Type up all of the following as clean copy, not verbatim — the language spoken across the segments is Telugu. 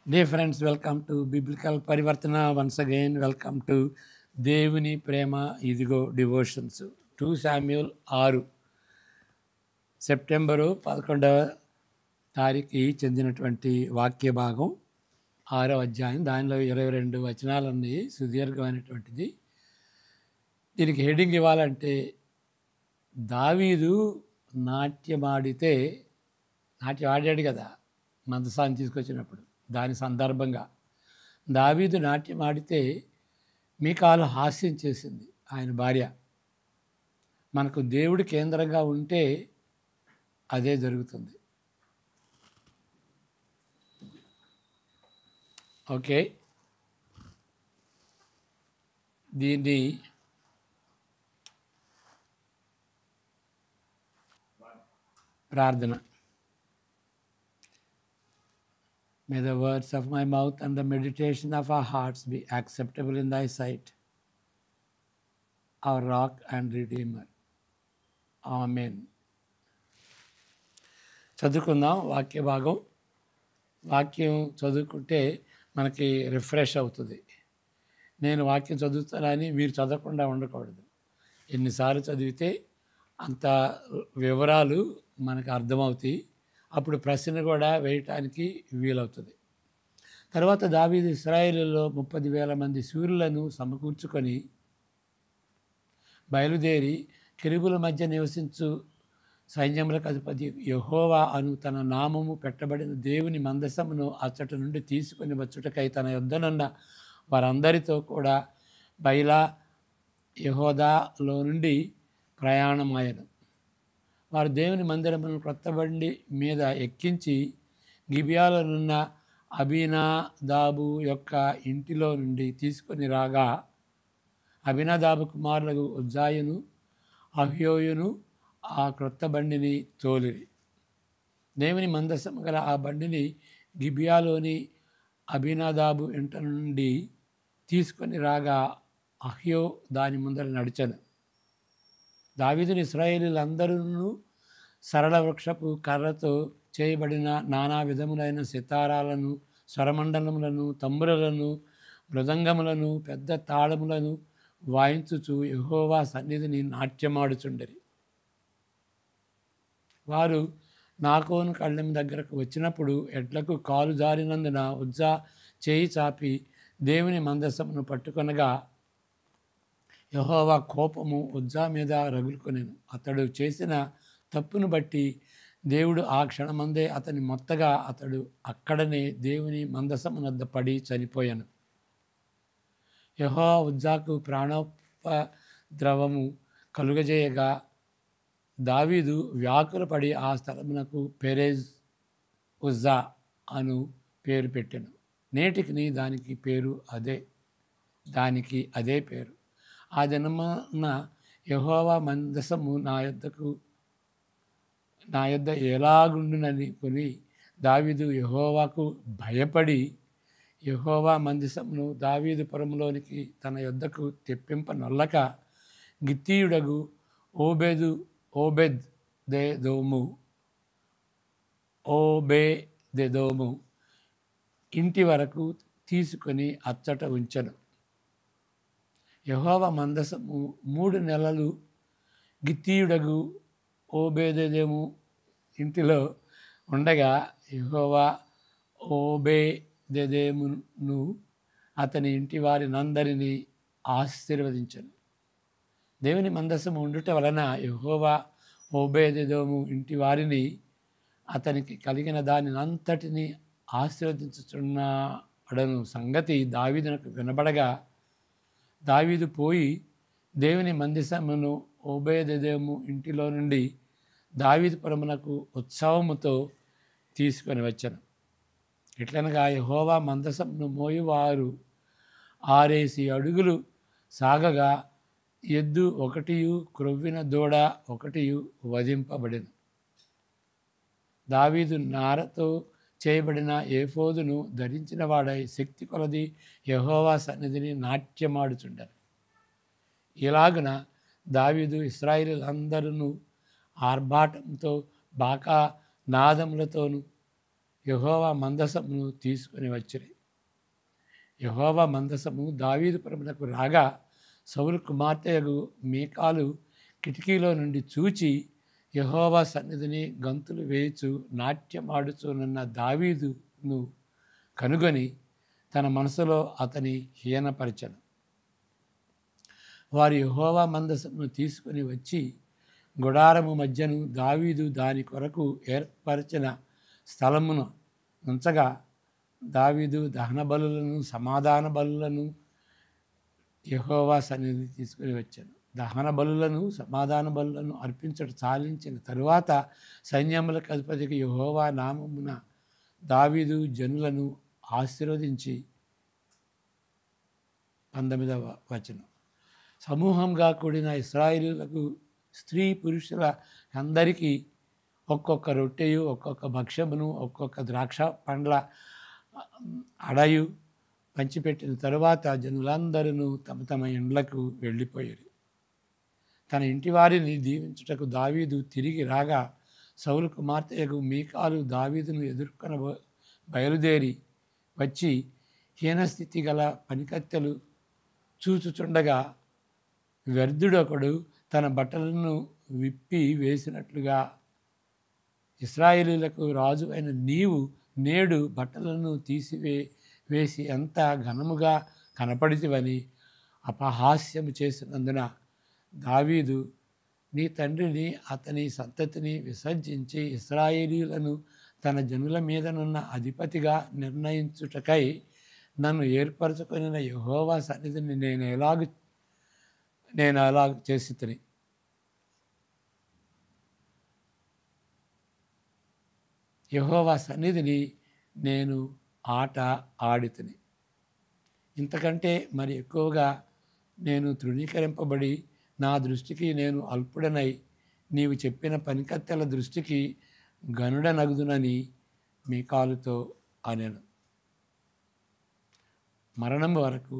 Dear friends, welcome to Biblical Parivartana. Once again, welcome to దేవుని ప్రేమ ఇదిగో డివోషన్స్ 2 శామ్యూల్ 6 సెప్టెంబరు 11వ తారీఖుకి చెందినటువంటి వాక్య భాగం 6వ అధ్యాయం. దానిలో 22 వచనాలు ఉన్నాయి. సుదీర్ఘమైనటువంటిది. దీనికి హెడింగ్ ఇవ్వాలంటే దావీదు నాట్యం ఆడాడు కదా మందసాన్ని తీసుకొచ్చినప్పుడు. దాని సందర్భంగా దావీదు నాట్యం ఆడితే మీకాలు హాస్యం చేసింది ఆయన భార్య. మనకు దేవుడు కేంద్రంగా ఉంటే అదే జరుగుతుంది. ఓకే, దీన్ని ప్రార్థన. May the words of my mouth and the meditation of our hearts be acceptable in thy sight, our rock and redeemer. Amen. చదువుకుందాం వాక్య భాగం. వాక్యం చదువుకుంటే మనకి రిఫ్రెష్ అవుతుంది. నేను వాక్యం చదువుతానని మీరు చదవకుండా ఉండకూడదు. ఎన్నిసార్లు చదివితే అంత వివరాలు మనకు అర్థమవుతాయి. అప్పుడు ప్రశ్న కూడా వేయటానికి వీలవుతుంది. తర్వాత దావీదు ఇశ్రాయేలులో 30,000 మంది శూరులను సమకూర్చుకొని బయలుదేరి కెరూబుల మధ్య నివసించు సైన్యములకు అధిపతి యెహోవా అను తన నామము పెట్టబడిన దేవుని మందసమును అచ్చట నుండి తీసుకొని వచ్చుటకై తన యొద్దనున్న వారందరితో కూడా బయలా యెహూదాలో నుండి ప్రయాణమాయను. వారు దేవుని మందిరమును క్రొత్త బండి మీద ఎక్కించి గిబియాలోనున్న అబీనాదాబు యొక్క ఇంటిలో నుండి తీసుకొని రాగా అబీనాదాబు కుమారులకు ఉజ్జాయును అహ్యోయును ఆ క్రొత్త బండిని తోలిరి. దేవుని మందసము గల ఆ బండిని గిబియాలోని అబీనాదాబు ఇంట నుండి తీసుకొని రాగా అహ్యో దాని ముందర నడిచెను. దావీదుని ఇశ్రాయేలీయులందరూ సరళ వృక్షపు కర్రతో చేయబడిన నానా విధములైన సితారాలను, స్వరమండలములను, తంబురలను, మృదంగములను, పెద్ద తాళములను వాయించుచు యెహోవా సన్నిధిని నాట్యమాడుచుండిరి. వారు నాకోను కళ్ళెం దగ్గరకు వచ్చినప్పుడు ఎడ్లకు కాలు జారినందున ఉజ్జా చేయి చాపి దేవుని మందసమును పట్టుకొనగా యెహోవా కోపము ఉజ్జా మీద రగులుకొనెను. అతడు చేసిన తప్పును బట్టి దేవుడు ఆ క్షణమందే అతని మొత్తగా అతడు అక్కడనే దేవుని మందసమునద్ద పడి చనిపోయాను. యెహోవా ఉజ్జాకు ప్రాణోపద్రవము కలుగజేయగా దావీదు వ్యాకులపడి ఆ స్థలమునకు పెరేజ్ ఉజ్జా అను పేరు పెట్టెను. నేటికి దానికి అదే పేరు. ఆ దినమున యెహోవా మందసము నా యొద్ద ఎలాగుండునని కొని దావీదు యెహోవాకు భయపడి యెహోవా మందసమును దావీదు పురములోనికి తన యొద్దకు తెప్పింపనొల్లక గిత్తీయుడగు ఓబేదెదోము ఇంటి వరకు తీసుకొని అచ్చట ఉంచెను. యెహోవా మందసము 3 నెలలు గిత్తీయుడగు ఓబేదెదోము ఇంటిలో ఉండగా యెహోవా ఓబేదెదోమును అతని ఇంటి వారినందరినీ ఆశీర్వదించెను. దేవుని మందసము ఉండుట వలన యెహోవా ఓబేదెదోము ఇంటి వారిని అతనికి కలిగిన దానినంతటినీ ఆశీర్వదించుచున్నాడను సంగతి దావీదునకు వినబడగా దావీదు పోయి దేవుని మందసమును ఓబేదెదోము ఇంటిలో నుండి దావీదు పురమునకు ఉత్సవముతో తీసుకొని వచ్చాను. ఎట్లనగా యెహోవా మందసమును మోయువారు 6 అడుగులు సాగగా ఎద్దు 1 క్రొవ్విన దూడ 1 వధింపబడెను. దావీదు నారతో చేయబడిన ఏఫోదును ధరించిన వాడై శక్తి కొలది యెహోవా సన్నిధిని నాట్యమాడుచుండెను. ఇలాగున దావీదు ఇశ్రాయేలీయులందరూ ఆర్భాటంతో బాకా నాదములతోనూ యెహోవా మందసమును తీసుకుని వచ్చిరి. యెహోవా మందసము దావీదుపురమునకు రాగా సౌలు కుమార్తెయగు మీకాలు కిటికీలో నుండి చూచి యెహోవా సన్నిధిని గంతులు వేయుచు నాట్యమాడుచునున్న దావీదును కనుగొని తన మనసులో అతని హీనపరచెను. వారు యెహోవా మందసమును తీసుకుని వచ్చి గుడారము మధ్యను దావీదు దాని కొరకు ఏర్పరచిన స్థలమును ఉంచగా దావీదు దహన బలులను సమాధాన బలులను యెహోవా సన్నిధి తీసుకుని వచ్చాను. దహన బలులను సమాధాన బలులను అర్పించడం చాలించిన తరువాత సైన్యములకు అధిపతికి యెహోవా నామమున దావీదు జనులను ఆశీర్వదించి 19వ వచనం. సమూహంగా కూడిన ఇశ్రాయేలీయులకు స్త్రీ పురుషుల అందరికీ ఒక్కొక్క రొట్టెయు ఒక్కొక్క భక్ష్యమును ఒక్కొక్క ద్రాక్ష పండ్ల అడయు పంచిపెట్టిన తరువాత జనులందరూ తమ తమ ఇండ్లకు వెళ్ళిపోయారు. తన ఇంటి వారిని దీవించుటకు దావీదు తిరిగి రాగా సౌలు కుమార్తెయగు మీకాలు దావీదును ఎదుర్కొన బయలుదేరి వచ్చి హీనస్థితి గల పనికత్తెలు చూచుచుండగా వ్యర్థుడొకడు తన బట్టలను విప్పి వేసినట్లుగా ఇశ్రాయేలీయులకు రాజు అయిన నీవు నేడు బట్టలను వేసి ఎంత ఘనముగా కనపడితివని అపహాస్యము చేసినందున దావీదు నీ తండ్రిని అతని సంతతిని విసర్జించి ఇశ్రాయేలీయులను తన జనుల మీదనున్న అధిపతిగా నిర్ణయించుటకై నన్ను ఏర్పరచుకొనిన యెహోవా సన్నిధిని నేను అలాగ చేసి తిని యెహోవా సన్నిధిని నేను ఆట ఆడితిని. ఇంతకంటే మరి ఎక్కువగా నేను తృణీకరింపబడి నా దృష్టికి నేను అల్పుడనై నీవు చెప్పిన పనికత్తెల దృష్టికి గనుడనగుదునని మీకాలుతో అనెను. మరణం వరకు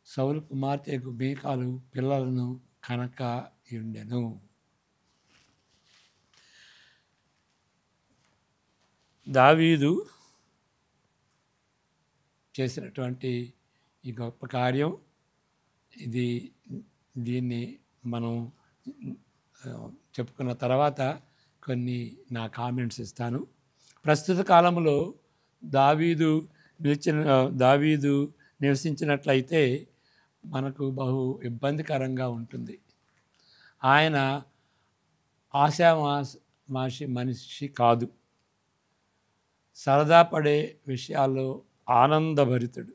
సౌలు కుమార్తెకు మీకాలు పిల్లలను కనక ఉండెను. దావీదు చేసినటువంటి ఈ గొప్ప కార్యం దీన్ని మనం చెప్పుకున్న తర్వాత కొన్ని నా కామెంట్స్ ఇస్తాను. ప్రస్తుత కాలంలో దావీదు నివసించినట్లయితే మనకు బహు ఇబ్బందికరంగా ఉంటుంది. ఆయన ఆశామాషి మనిషి కాదు. సరదా పడే విషయాల్లో ఆనందభరితుడు.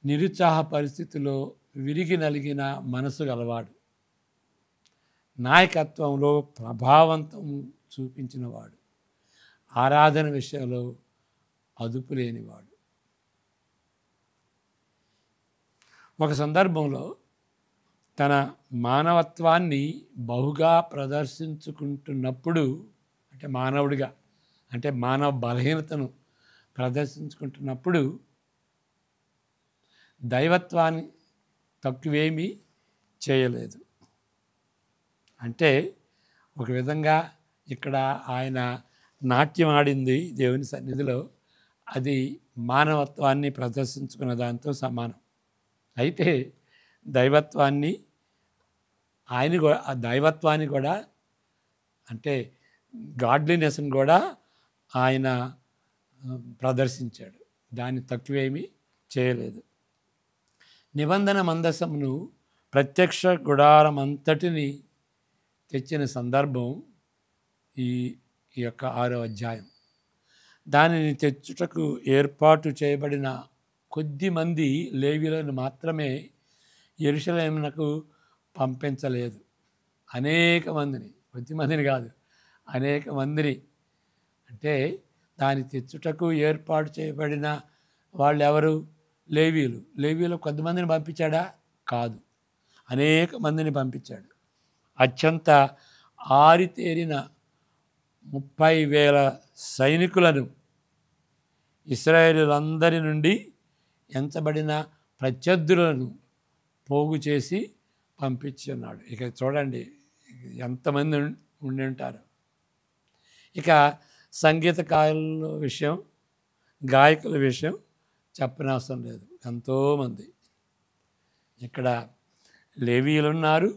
నిరుత్సాహ పరిస్థితుల్లో విరిగి నలిగిన మనసు గలవాడు. నాయకత్వంలో ప్రభావవంతం చూపించినవాడు. ఆరాధన విషయంలో అదుపు లేనివాడు. ఒక సందర్భంలో తన మానవత్వాన్ని బహుగా ప్రదర్శించుకుంటున్నప్పుడు మానవ బలహీనతను ప్రదర్శించుకుంటున్నప్పుడు దైవత్వాన్ని తక్కువేమీ చేయలేదు. అంటే ఒక విధంగా ఇక్కడ ఆయన నాట్యం ఆడింది దేవుని సన్నిధిలో, అది మానవత్వాన్ని ప్రదర్శించుకున్న దాంతో సమానం. అయితే దైవత్వాన్ని కూడా అంటే గాడ్లీనెస్ని కూడా ఆయన ప్రదర్శించాడు. దాన్ని తక్కువేమీ చేయలేదు. నిబంధన మందసమును ప్రత్యక్ష గుడారం అంతటిని తెచ్చిన సందర్భం ఈ యొక్క 6వ అధ్యాయం. దానిని తెచ్చుటకు ఏర్పాటు చేయబడిన కొద్ది మంది లేవీయులను మాత్రమే యెరూషలేమునకు పంపించలేదు. అనేక మందిని, కొద్దిమందిని కాదు, అనేక మందిని, అంటే దాన్ని తెచ్చుటకు ఏర్పాటు చేయబడిన వాళ్ళు ఎవరు? లేవీయులు కొంతమందిని పంపించాడా? కాదు, అనేక మందిని పంపించాడు. అత్యంత ఆరితేరిన 30,000 సైనికులను ఇశ్రాయేలీయులందరి నుండి ఎంచబడిన ప్రత్యర్థులను పోగు చేసి పంపించి ఉన్నాడు. ఇక చూడండి ఎంతమంది ఉండి ఉంటారు. ఇక సంగీతకారుల విషయం, గాయకుల విషయం చెప్పనవసరం లేదు. ఎంతోమంది ఇక్కడ లేవీయులు ఉన్నారు,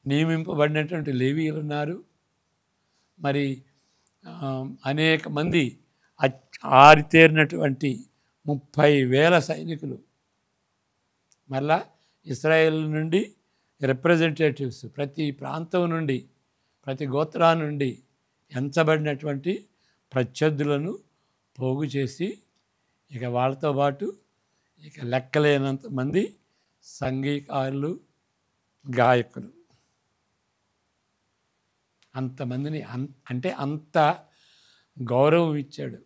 నియమింపబడినటువంటి లేవీయులు ఉన్నారు. మరి అనేక మంది ఆరితేరినటువంటి 30,000 సైనికులు, మళ్ళా ఇశ్రాయేల్ నుండి రిప్రజెంటేటివ్స్, ప్రతి ప్రాంతం నుండి, ప్రతి గోత్రా నుండి ఎంచబడినటువంటి ప్రత్యర్థులను పోగు చేసి, ఇక వాళ్ళతో పాటు ఇక లెక్కలేనంత మంది సంగీతకారులు, గాయకులు, అంతమందిని అంటే అంత గౌరవం ఇచ్చాడు.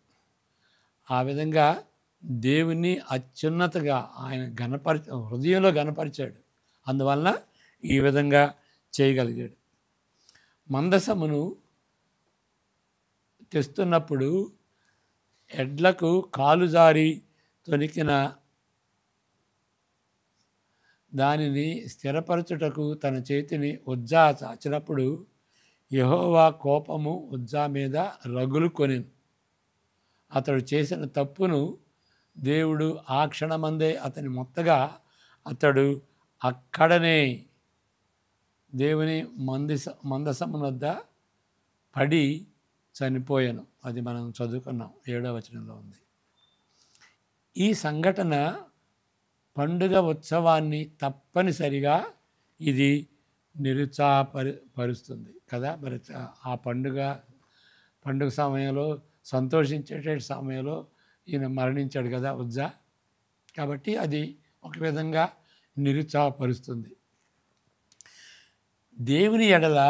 ఆ విధంగా దేవుని అత్యున్నతగా ఆయన హృదయంలో గణపరిచాడు. అందువలన ఈ విధంగా చేయగలిగాడు. మందసమును తెస్తున్నప్పుడు ఎడ్లకు కాలు జారి తొనికిన దానిని స్థిరపరచుటకు తన చేతిని ఉజ్జా చాచినప్పుడు యెహోవా కోపము ఉజ్జా మీద రగులుకొనెను. అతడు చేసిన తప్పును దేవుడు ఆ క్షణమందే అతని మొత్తగా అతడు అక్కడనే దేవుని మందసమునొద్ద పడి చనిపోయాను. అది మనం చదువుకున్నాం, 7వ వచనంలో ఉంది. ఈ సంఘటన పండుగ ఉత్సవాన్ని తప్పనిసరిగా ఇది నిరుత్సాహపరుస్తుంది కదా. మరి ఆ పండుగ సమయంలో, సంతోషించే సమయంలో ఈయన మరణించాడు కదా ఉజ్జా. కాబట్టి అది ఒక విధంగా నిరుత్సాహపరుస్తుంది. దేవుని ఎడల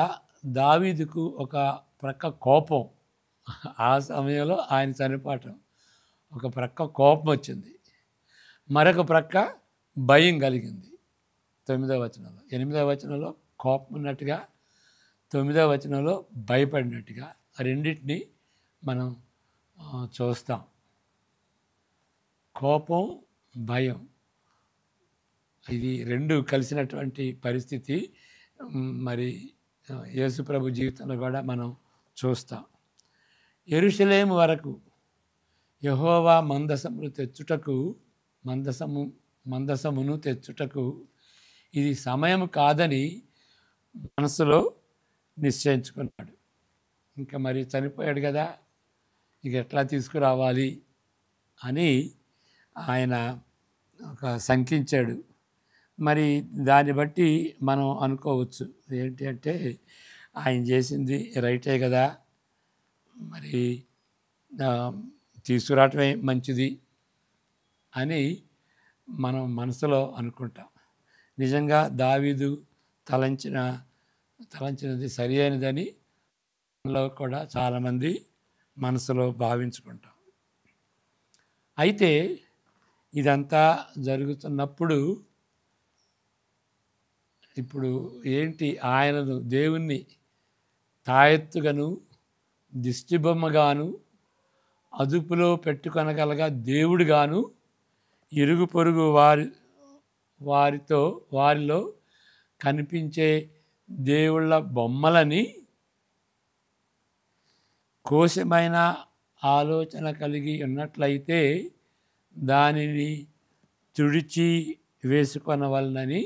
దావీదుకు ఒక ప్రక్క కోపం, ఆ సమయంలో ఆయన చనిపోవటం, ఒక ప్రక్క కోపం వచ్చింది, మరొక ప్రక్క భయం కలిగింది. 9వ వచనంలో, 8వ వచనంలో కోపం ఉన్నట్టుగా, 9వ వచనంలో భయపడినట్టుగా రెండింటినీ మనం చూస్తాం. కోపం, భయం, ఇది రెండు కలిసినటువంటి పరిస్థితి మరి యేసు ప్రభు జీవితంలో కూడా మనం చూస్తాం. యెరూషలేము వరకు యెహోవా మందసమును తెచ్చుటకు ఇది సమయం కాదని మనసులో నిశ్చయించుకున్నాడు. ఇంకా మరి చనిపోయాడు కదా, ఇక ఎట్లా తీసుకురావాలి అని ఆయన ఒక శంకించాడు. మరి దాన్ని బట్టి మనం అనుకోవచ్చు ఏంటి అంటే, ఆయన చేసింది రైటే కదా, మరి తీసుకురావటమే మంచిది అని మనం మనసులో అనుకుంటాం. నిజంగా దావీదు తలంచినది సరి అయినదని మనలో కూడా చాలామంది మనసులో భావించుకుంటాం. అయితే ఇదంతా జరుగుతున్నప్పుడు ఇప్పుడు ఏంటి, ఆయనను దేవుణ్ణి తాయెత్తుగాను దిష్టిబొమ్మగాను అదుపులో పెట్టుకొనగలగా దేవుడుగాను ఇరుగు పొరుగు వారిలో కనిపించే దేవుళ్ళ బొమ్మలని కోశమైన ఆలోచన కలిగి ఉన్నట్లయితే దానిని తుడిచి వేసుకొనవలనని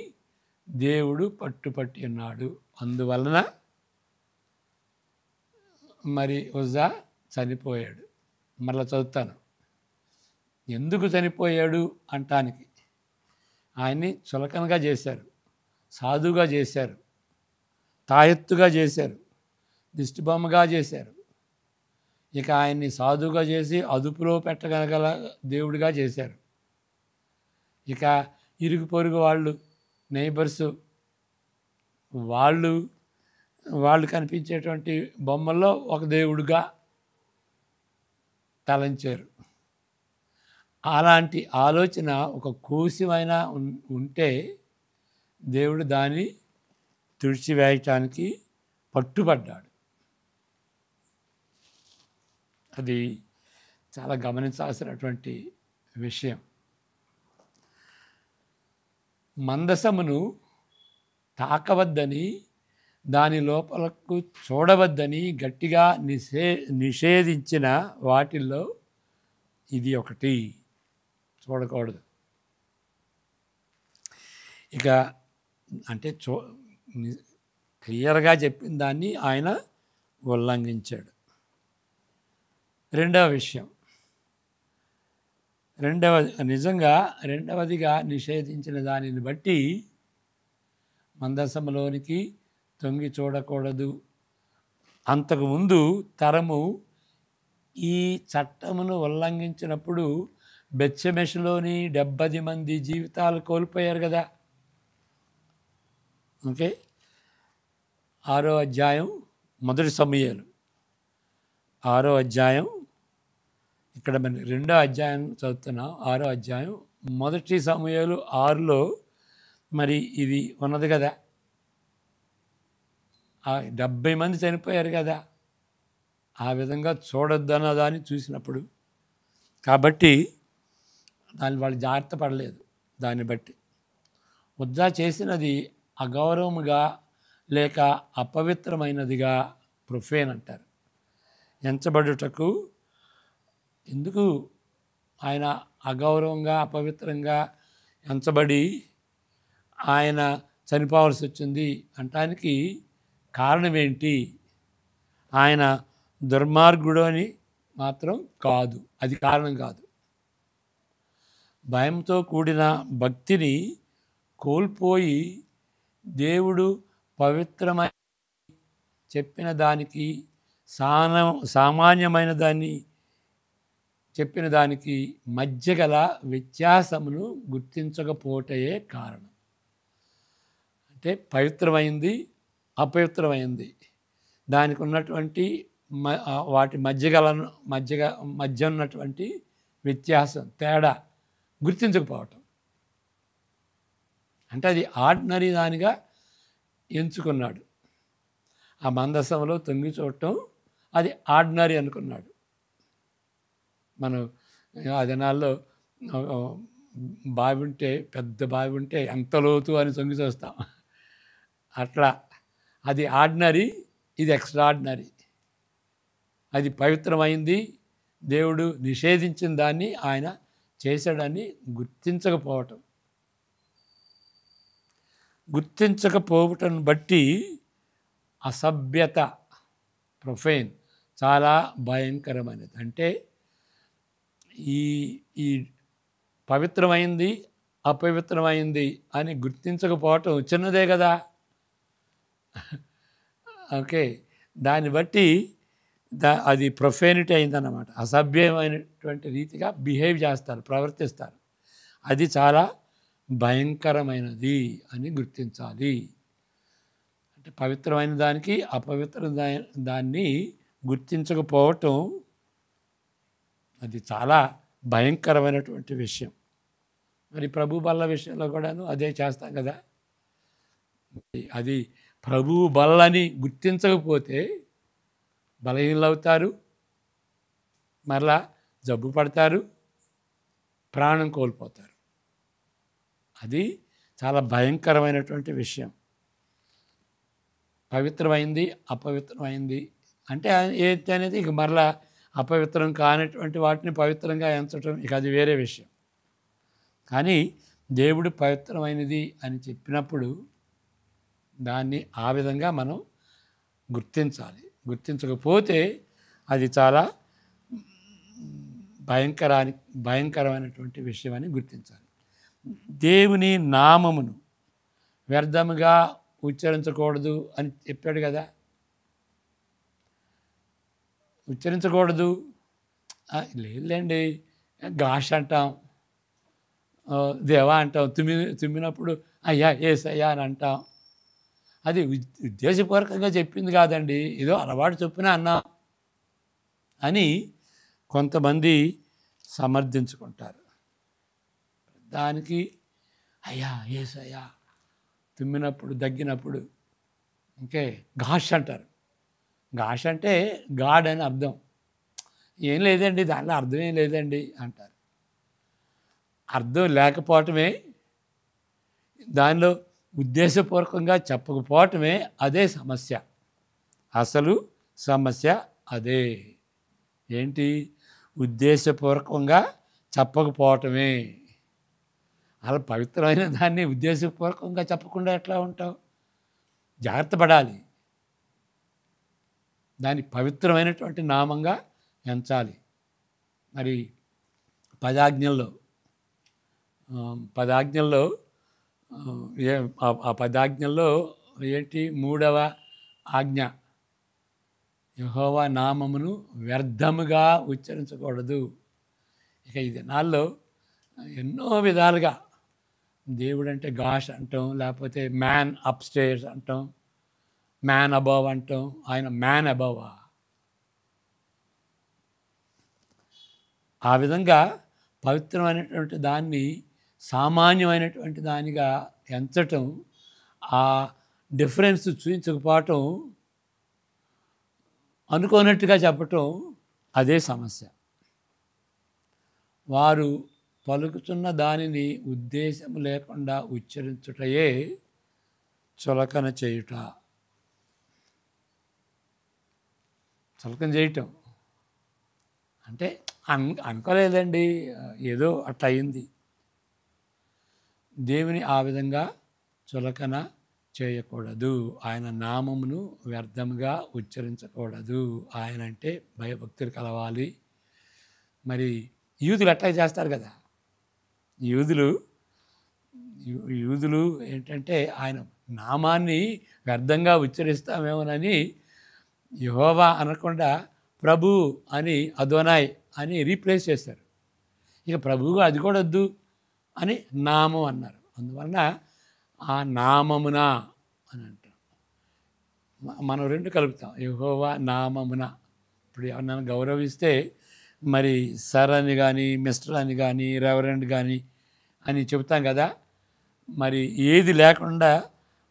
దేవుడు పట్టుపట్టి ఉన్నాడు. అందువలన మరి ఉజ్జా చనిపోయాడు. మరలా చదువుతాను. ఎందుకు చనిపోయాడు అంటానికి, ఆయన్ని చులకనగా చేశారు, సాధుగా చేశారు, తాయెత్తుగా చేశారు, దిష్టిబొమ్మగా చేశారు. ఇక ఆయన్ని సాధుగా చేసి అదుపులో పెట్టగల దేవుడిగా చేశారు. ఇక ఇరుగు పొరుగు వాళ్ళు, నైబర్సు, వాళ్ళు కనిపించేటువంటి బొమ్మల్లో ఒక దేవుడుగా తలంచారు. అలాంటి ఆలోచన ఒక కోశమైనా ఉంటే దేవుడు దాన్ని తుడిచివేయటానికి పట్టుబడ్డాడు. అది చాలా గమనించాల్సినటువంటి విషయం. మందసమును తాకవద్దని దాని లోపలకు చూడవద్దని గట్టిగా నిషేధించిన వాటిల్లో ఇది ఒకటి, చూడకూడదు. ఇక అంటే క్లియర్గా చెప్పిన దాన్ని ఆయన ఉల్లంఘించాడు. రెండవ విషయం, రెండవదిగా నిషేధించిన దానిని బట్టి మందసంలోనికి తొంగి చూడకూడదు. అంతకుముందు తరము ఈ చట్టమును ఉల్లంఘించినప్పుడు బెత్షెమెషులోని 70 మంది జీవితాలు కోల్పోయారు కదా. ఓకే, 6వ అధ్యాయం మొదటి సమూయేలు 6వ అధ్యాయం, ఇక్కడ మనం 2వ అధ్యాయం చదువుతున్నాం. 6వ అధ్యాయం మొదటి సమూయేలు 6లో మరి ఇది ఉన్నది కదా. 70 మంది చనిపోయారు కదా. ఆ విధంగా చూడొద్దన్న దాన్ని చూసినప్పుడు, కాబట్టి దాన్ని వాళ్ళు జాగ్రత్త పడలేదు. దాన్ని బట్టి వృధా చేసినది అగౌరవముగా లేక అపవిత్రమైనదిగా ప్రొఫేన్ అంటారు. ఎంచబడుటకు ఎందుకు ఆయన అగౌరవంగా అపవిత్రంగా ఎంచబడి ఆయన చనిపోవాల్సి వచ్చింది అంటానికి కారణం ఏంటి? ఆయన దుర్మార్గుడు అని మాత్రం కాదు, అది కారణం కాదు. భయంతో కూడిన భక్తిని కోల్పోయి దేవుడు పవిత్రమైన చెప్పిన దానికి సామాన్యమైన దాన్ని చెప్పిన దానికి మధ్య గల వ్యత్యాసమును గుర్తించకపోవటయే కారణం. అంటే పవిత్రమైంది, అపవిత్రమైంది, దానికి ఉన్నటువంటి వాటి మధ్య ఉన్నటువంటి వ్యత్యాసం, తేడా గుర్తించకపోవటం. అంటే అది ఆర్డినరీ దానిగా ఎంచుకున్నాడు. ఆ మందసంలో తొంగి చూడటం అది ఆర్డినరీ అనుకున్నాడు. మనం ఆ దినాల్లో బావి ఉంటే, పెద్ద బావి ఉంటే ఎంత లోతు అని తొంగి చూస్తాం. అట్లా అది ఆర్డినరీ, ఇది ఎక్స్ట్రాడినరీ. అది పవిత్రమైంది, దేవుడు నిషేధించిన దాన్ని ఆయన చేశాడని గుర్తించకపోవటం బట్టి అసభ్యత, ప్రొఫేన్ చాలా భయంకరమైనది. అంటే ఈ పవిత్రమైంది, అపవిత్రమైంది అని గుర్తించకపోవటం చిన్నదే కదా. ఓకే, దాన్ని బట్టి అది ప్రొఫేనిటీ అయిందన్నమాట. అసభ్యమైనటువంటి రీతిగా బిహేవ్ చేస్తారు, ప్రవర్తిస్తారు. అది చాలా భయంకరమైనది అని గుర్తించాలి. అంటే పవిత్రమైన దానికి అపవిత్ర దాన్ని గుర్తించకపోవటం అది చాలా భయంకరమైనటువంటి విషయం. మరి ప్రభు బల్ల విషయంలో కూడాను అదే చేస్తాం కదా. అది ప్రభు బల్లని గుర్తించకపోతే బలహీనలు అవుతారు, మరలా జబ్బు పడతారు, ప్రాణం కోల్పోతారు. అది చాలా భయంకరమైనటువంటి విషయం. పవిత్రమైంది, అపవిత్రమైంది అంటే ఏంటి అనేది ఇక మరలా అపవిత్రం కానటువంటి వాటిని పవిత్రంగా ఎంచడం, ఇక అది వేరే విషయం. కానీ దేవుడు పవిత్రమైనది అని చెప్పినప్పుడు దాన్ని ఆ విధంగా మనం గుర్తించాలి. గుర్తించకపోతే అది చాలా భయంకరమైనటువంటి విషయం అని గుర్తించాలి. దేవుని నామమును వ్యర్థముగా ఉచ్చరించకూడదు అని చెప్పాడు కదా. ఉచ్చరించకూడదు లేదులేండి, గాష్ అంటాం, దేవా అంటాం, తుమ్మినప్పుడు అయ్యా ఏసయ్యా అని అంటాం. అది ఉద్దేశపూర్వకంగా చెప్పింది కాదండి, ఏదో అలవాటు చొప్పున అన్నాం అని కొంతమంది సమర్థించుకుంటారు. దానికి అయ్యా ఏసయ్యా తుమ్మినప్పుడు దగ్గినప్పుడు ఇంకే గాష్ అంటారు. గాష్ అంటే గాడ్ అని అర్థం. ఏం లేదండి, దానిలో అర్థం ఏం లేదండి అంటారు. అర్థం లేకపోవటమే, దానిలో ఉద్దేశపూర్వకంగా చెప్పకపోవటమే అదే సమస్య. అసలు సమస్య అదే. ఏంటి? ఉద్దేశపూర్వకంగా చెప్పకపోవటమే. అలా పవిత్రమైన దాన్ని ఉద్దేశపూర్వకంగా చెప్పకుండా ఎట్లా ఉంటావు? జాగ్రత్త పడాలి. దాన్ని పవిత్రమైనటువంటి నామంగా ఎంచాలి. మరి పదాజ్ఞల్లో పదాజ్ఞల్లో ఆ పదాజ్ఞల్లో ఏంటి? 3వ ఆజ్ఞ, యెహోవా నామమును వ్యర్థముగా ఉచ్చరించకూడదు. ఇక ఈ దినాల్లో ఎన్నో విధాలుగా దేవుడంటే గాష్ అంటాం, లేకపోతే మ్యాన్ అప్ స్టేర్స్ అంటాం, మ్యాన్ అబవ్ అంటాం. ఆయన మ్యాన్ అబవా? ఆ విధంగా పవిత్రమైనటువంటి దాన్ని సామాన్యమైనటువంటి దానిగా ఎంచటం, ఆ డిఫరెన్స్ చూపించకపోవటం, అనుకోనట్టుగా చెప్పటం అదే సమస్య. వారు పలుకుతున్న దానిని ఉద్దేశం లేకుండా ఉచ్చరించుటయే చులకన చేయుట. చులకన చేయటం అంటే అనుకోలేదండి, ఏదో అట్లా అయింది. దేవుని ఆ విధంగా చులకన చేయకూడదు. ఆయన నామమును వ్యర్థముగా ఉచ్చరించకూడదు. ఆయన అంటే భయభక్తులు కలవాలి. మరి యూదులు అట్లా చేస్తారు కదా. యూదులు ఏంటంటే ఆయన నామాన్ని వ్యర్థంగా ఉచ్చరిస్తామేమోనని యెహోవా అనకుండా ప్రభు అని, అదోనాయ్ అని రీప్లేస్ చేశారు. ఇక ప్రభువుగా అది కూడా వద్దు అని నామం అన్నారు. అందువలన ఆ నామమున అని అంటాం. మనం 2 కలుపుతాం, యెహోవా నామమున. ఇప్పుడు ఎవరినైనా గౌరవిస్తే మరి సర్ అని కానీ, మిస్టర్ అని కానీ, రెవరెండ్ కానీ అని చెబుతాం కదా. మరి ఏది లేకుండా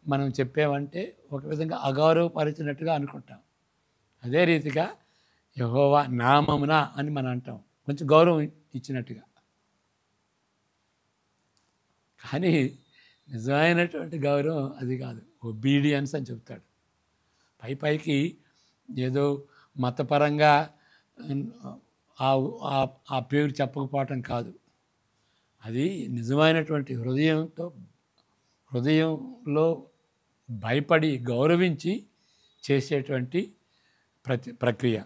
మనం చెప్పామంటే ఒక విధంగా అగౌరవపరిచినట్టుగా అనుకుంటాం. అదే రీతిగా యెహోవా నామమున అని మనం అంటాం, కొంచెం గౌరవం ఇచ్చినట్టుగా. కానీ నిజమైనటువంటి గౌరవం అది కాదు, ఒబీడియన్స్ అని చెప్తాడు. పైకి ఏదో మతపరంగా ఆ పేరు చెప్పకపోవటం కాదు. అది నిజమైనటువంటి హృదయంలో భయపడి గౌరవించి చేసేటువంటి ప్రక్రియ.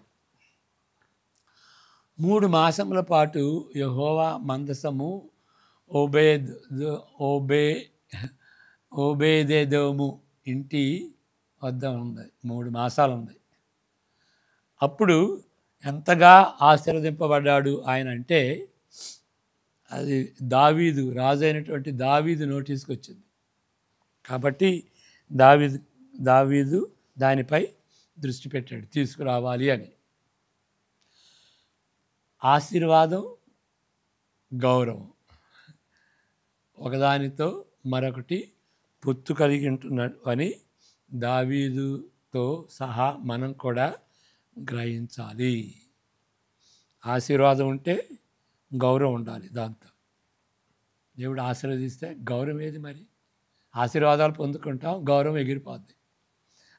3 మాసముల పాటు యెహోవా మందసము ఓబేదెదోము ఇంటి వద్ద ఉంది. 3 మాసాలు ఉంది. అప్పుడు ఎంతగా ఆశీర్వదింపబడ్డాడు ఆయన అంటే, అది దావీదు, రాజు అయినటువంటి దావీదు నోటీస్కి వచ్చింది. కాబట్టి దావీదు దానిపై దృష్టి పెట్టాడు, తీసుకురావాలి అని. ఆశీర్వాదం, గౌరవం ఒకదానితో మరొకటి పొత్తు కలిగి ఉంటున్నాడు అని దావీదుతో సహా మనం కూడా గ్రహించాలి. ఆశీర్వాదం ఉంటే గౌరవం ఉండాలి. దాంతో దేవుడు ఆశీర్వదిస్తే గౌరవం ఏది? మరి ఆశీర్వాదాలు పొందుకుంటాం, గౌరవం ఎగిరిపోద్ది.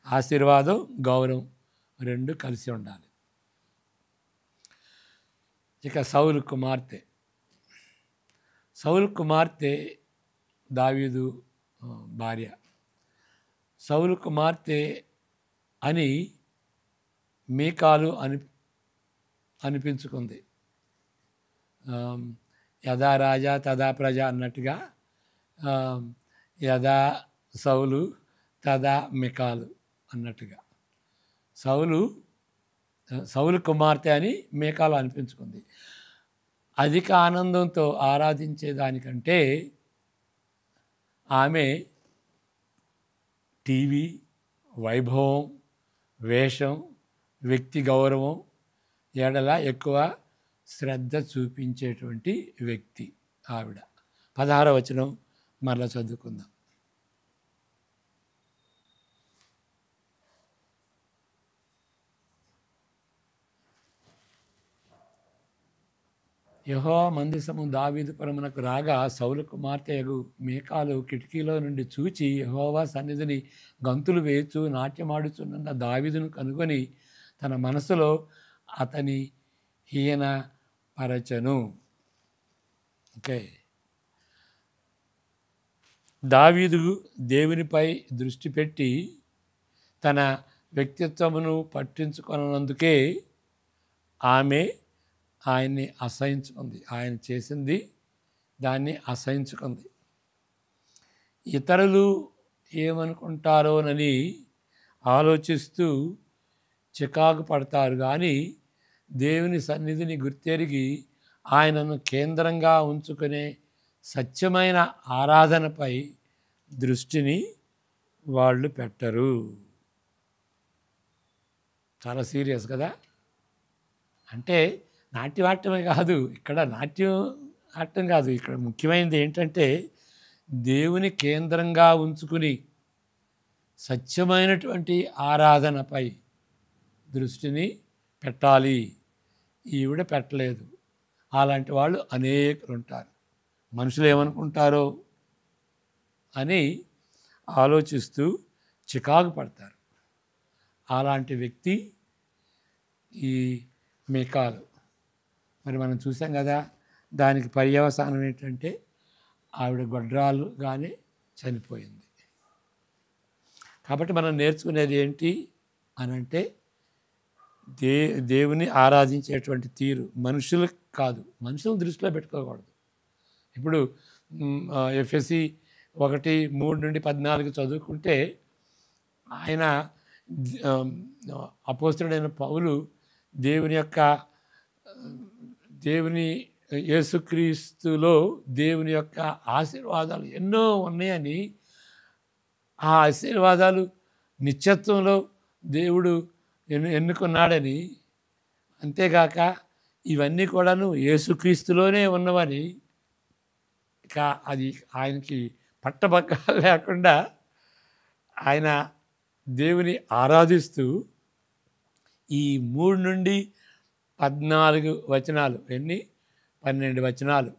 ఆశీర్వాదం, గౌరవం 2 కలిసి ఉండాలి. ఇక సౌలు కుమార్తె దావీదు భార్య. సౌలు కుమార్తె అని మీకాలు అనిపించుకుంది. యథా రాజా తదా ప్రజ అన్నట్టుగా, యథా సౌలు తదా మికాలు అన్నట్టుగా సౌలు కుమార్తె అని మీకాలు అనిపించుకుంది. అధిక ఆనందంతో ఆరాధించేదానికంటే ఆమె టీవీ, వైభవం, వేషం, వ్యక్తి గౌరవం ఎడల ఎక్కువ శ్రద్ధ చూపించేటువంటి వ్యక్తి ఆవిడ. 16వ వచనం మరలా చదువుకుందాం. యెహోవా మందసము దావీదు పురమునకు రాగా సౌలు కుమార్తెయగు మీకాలు కిటికీలో నుండి చూచి యెహోవా సన్నిధిని గంతులు వేయచు నాట్యమాడుచున్న దావీదును కనుగొని తన మనసులో అతని హీన పరచను. ఓకే, దావీదు దేవునిపై దృష్టి పెట్టి తన వ్యక్తిత్వమును పట్టించుకున్నందుకే ఆమె ఆయన్ని అసహించుకుంది. ఆయన చేసింది దాన్ని అసహించుకుంది. ఇతరులు ఏమనుకుంటారోనని ఆలోచిస్తూ చికాకు పడతారు, కానీ దేవుని సన్నిధిని గుర్తెరిగి ఆయనను కేంద్రంగా ఉంచుకునే సత్యమైన ఆరాధనపై దృష్టిని వాళ్ళు పెట్టరు. చాలా సీరియస్ కదా. అంటే నాట్యమాటమే కాదు, ఇక్కడ నాట్యం ఆడటం కాదు, ఇక్కడ ముఖ్యమైనది ఏంటంటే దేవుని కేంద్రంగా ఉంచుకుని సత్యమైనటువంటి ఆరాధనపై దృష్టిని పెట్టాలి. ఈవిడ పెట్టలేదు. అలాంటి వాళ్ళు అనేకులు ఉంటారు. మనుషులు ఏమనుకుంటారో అని ఆలోచిస్తూ చికాకు పడతారు. అలాంటి వ్యక్తి ఈ మీకాలు. మరి మనం చూసాం కదా, దానికి పర్యవసానం ఏంటంటే ఆవిడ గొడ్రాలుగానే చనిపోయింది. కాబట్టి మనం నేర్చుకునేది ఏంటి అని అంటే దేవుని ఆరాధించేటువంటి తీరు మనుషులకు కాదు, మనుషులను దృష్టిలో పెట్టుకోకూడదు. ఇప్పుడు ఎఫ్ఎస్సి 1:3-14 చదువుకుంటే ఆయన అపోస్తలుడైన పౌలు దేవుని యేసుక్రీస్తులో దేవుని యొక్క ఆశీర్వాదాలు ఎన్నో ఉన్నాయని, ఆ ఆశీర్వాదాలు నిత్యత్వంలో దేవుడు ఎన్నుకున్నాడని, అంతేగాక ఇవన్నీ కూడాను యేసుక్రీస్తులోనే ఉన్నవని, ఇక అది ఆయనకి పట్టబగ్గాలు లేకుండా ఆయన దేవుని ఆరాధిస్తూ ఈ 3-14 వచనాలు, 12 వచనాలు,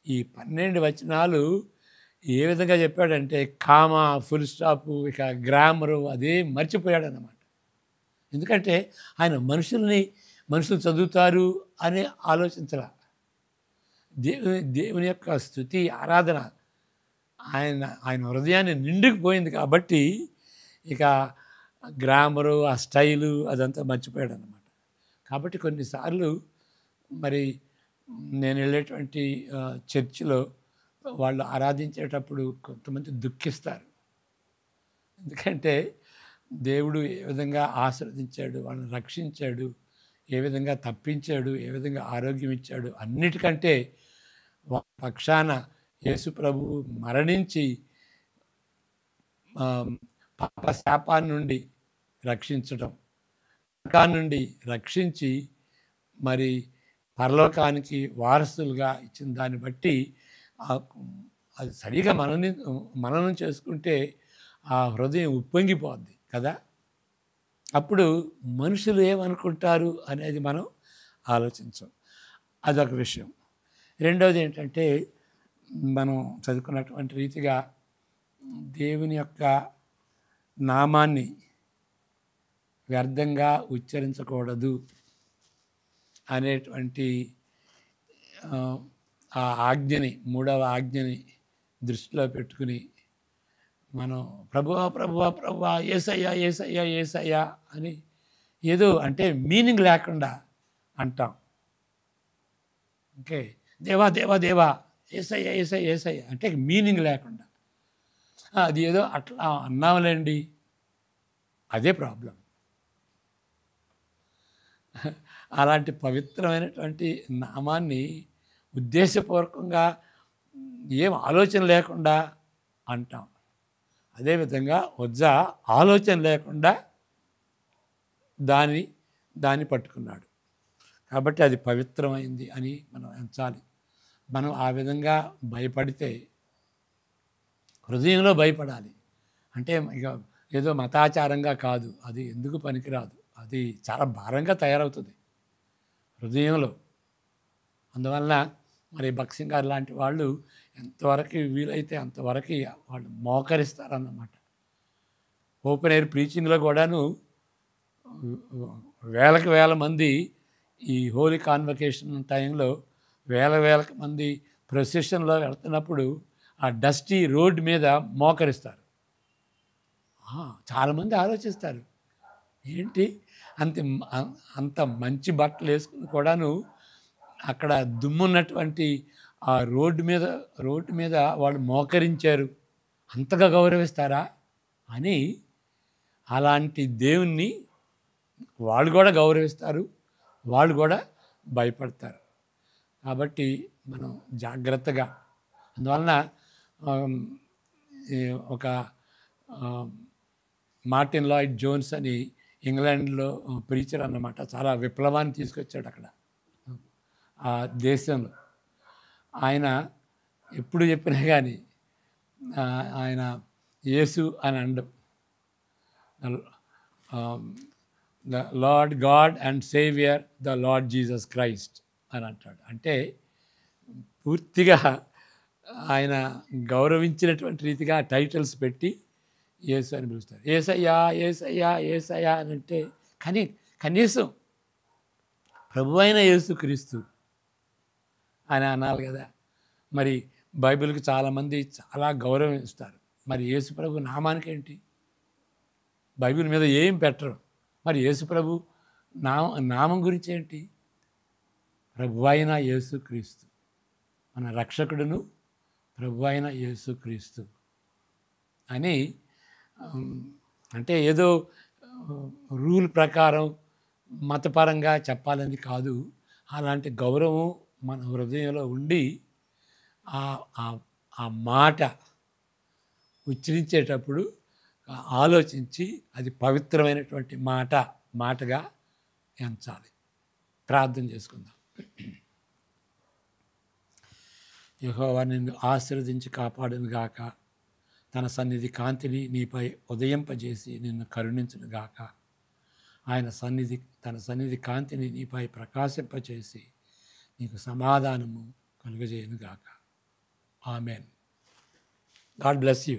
ఈ 12 వచనాలు ఏ విధంగా చెప్పాడంటే కామా, ఫుల్ స్టాపు, ఇక గ్రామరు అదే మర్చిపోయాడన్నమాట. ఎందుకంటే ఆయన మనుషులు చదువుతారు అని ఆలోచించరా. దేవుని యొక్క స్తుతి ఆరాధన ఆయన హృదయాన్ని నిండుకుపోయింది కాబట్టి ఇక గ్రామరు, ఆ స్టైలు అదంతా మర్చిపోయాడు అన్నమాట. కాబట్టి కొన్నిసార్లు మరి నేను వెళ్ళేటువంటి చర్చిలో వాళ్ళు ఆరాధించేటప్పుడు కొంతమంది దుఃఖిస్తారు. ఎందుకంటే దేవుడు ఏ విధంగా ఆశీర్వదించాడు, వాళ్ళని రక్షించాడు, ఏ విధంగా తప్పించాడు, ఏ విధంగా ఆరోగ్యం ఇచ్చాడు, అన్నిటికంటే పక్షాన యేసు ప్రభువు మరణించి పాప శాపాన్ని నుండి రక్షించడం, నరకాన్ని నుండి రక్షించి మరి పరలోకానికి వారసులుగా ఇచ్చిన దాన్ని బట్టి అది సరిగా మననం చేసుకుంటే ఆ హృదయం ఉప్పొంగిపోద్ది కదా. అప్పుడు మనుషులు ఏమనుకుంటారు అనేది మనం ఆలోచించాం. అదొక విషయం. రెండవది ఏంటంటే మనం చదువుకున్నటువంటి రీతిగా దేవుని యొక్క నామాన్ని వ్యర్థంగా ఉచ్చరించకూడదు అనేటువంటి ఆ ఆజ్ఞని, 3వ ఆజ్ఞని దృష్టిలో పెట్టుకుని మనం ప్రభువా ప్రభువా ప్రభువా యేసయ్యా యేసయ్యా యేసయ్యా అని ఏదో అంటే మీనింగ్ లేకుండా అంటాం. ఓకే, దేవా దేవా దేవా యేసయ్యా యేసయ్యా యేసయ్యా అంటే మీనింగ్ లేకుండా అది ఏదో అట్లా అన్నాంలేండి, అదే ప్రాబ్లం. అలాంటి పవిత్రమైనటువంటి నామాన్ని ఉద్దేశపూర్వకంగా ఏం ఆలోచన లేకుండా అంటాం. అదేవిధంగా ఆలోచన లేకుండా దాన్ని పట్టుకున్నాడు. కాబట్టి అది పవిత్రమైంది అని మనం ఎంచాలి. మనం ఆ విధంగా భయపడితే హృదయంలో భయపడాలి. అంటే ఇక ఏదో మతాచారంగా కాదు, అది ఎందుకు పనికిరాదు, అది చాలా భారంగా తయారవుతుంది హృదయంలో. అందువలన మరి భక్సింగ్ గారు లాంటి వాళ్ళు ఎంతవరకు వీలైతే అంతవరకు వాళ్ళు మోకరిస్తారన్నమాట. ఓపెన్ ఎయిర్ ప్రీచింగ్లో కూడాను వేలకు వేల మంది ఈ హోలీ కాన్వకేషన్ టైంలో వేల మంది ప్రొసెషన్లో వెళ్తున్నప్పుడు ఆ డస్టీ రోడ్ మీద మోకరిస్తారు. చాలామంది ఆలోచిస్తారు, ఏంటి అంత అంత మంచి బట్టలు వేసుకుని కూడాను అక్కడ దుమ్మున్నటువంటి ఆ రోడ్డు మీద వాళ్ళు మోకరించారు, అంతగా గౌరవిస్తారా అని. అలాంటి దేవుణ్ణి వాళ్ళు కూడా గౌరవిస్తారు, వాళ్ళు కూడా భయపడతారు. కాబట్టి మనం జాగ్రత్తగా, అందువలన ఒక మార్టిన్ లాయిడ్ జోన్స్ అని ఇంగ్లాండ్లో ప్రీచర్ అన్నమాట, చాలా విప్లవాన్ని తీసుకొచ్చాడు అక్కడ ఆ దేశంలో. ఆయన ఎప్పుడు చెప్పినా కానీ ఆయన యేసు అని అనడం, the lord God and saviour the lord Jesus Christ అని అంటాడు. అంటే పూర్తిగా ఆయన గౌరవించినటువంటి రీతిగా టైటిల్స్ పెట్టి యేసు అని పిలుస్తారు. ఏసయ్యా ఏసయ్యా ఏసయ్యా అని అంటే, కానీ కనీసం ప్రభు అయిన యేసుక్రీస్తు అని అనాలి కదా. మరి బైబిల్కి చాలామంది చాలా గౌరవం ఇస్తారు, మరి యేసు ప్రభు నామానికి ఏంటి? బైబిల్ మీద ఏం పెట్టరు, మరి యేసు ప్రభు నామం గురించి ఏంటి? ప్రభు అయిన యేసుక్రీస్తు మన రక్షకుడును ప్రభు అయిన యేసుక్రీస్తు అని. అంటే ఏదో రూల్ ప్రకారం మతపరంగా చెప్పాలని కాదు, అలాంటి గౌరవం మన హృదయంలో ఉండి ఆ మాట ఉచ్చరించేటప్పుడు ఆలోచించి అది పవిత్రమైనటువంటి మాటగా ఎంచాలి. ప్రార్థన చేసుకుందాం. యెహోవా నిన్ను ఆశీర్వదించి కాపాడును గాక, తన సన్నిధి కాంతిని నీపై ఉదయింపజేసి నిన్ను కరుణించును గాక. తన సన్నిధి కాంతిని నీపై ప్రకాశింపచేసి నీకు సమాధానము కలుగజేయును గాక. ఆమెన్. God bless you.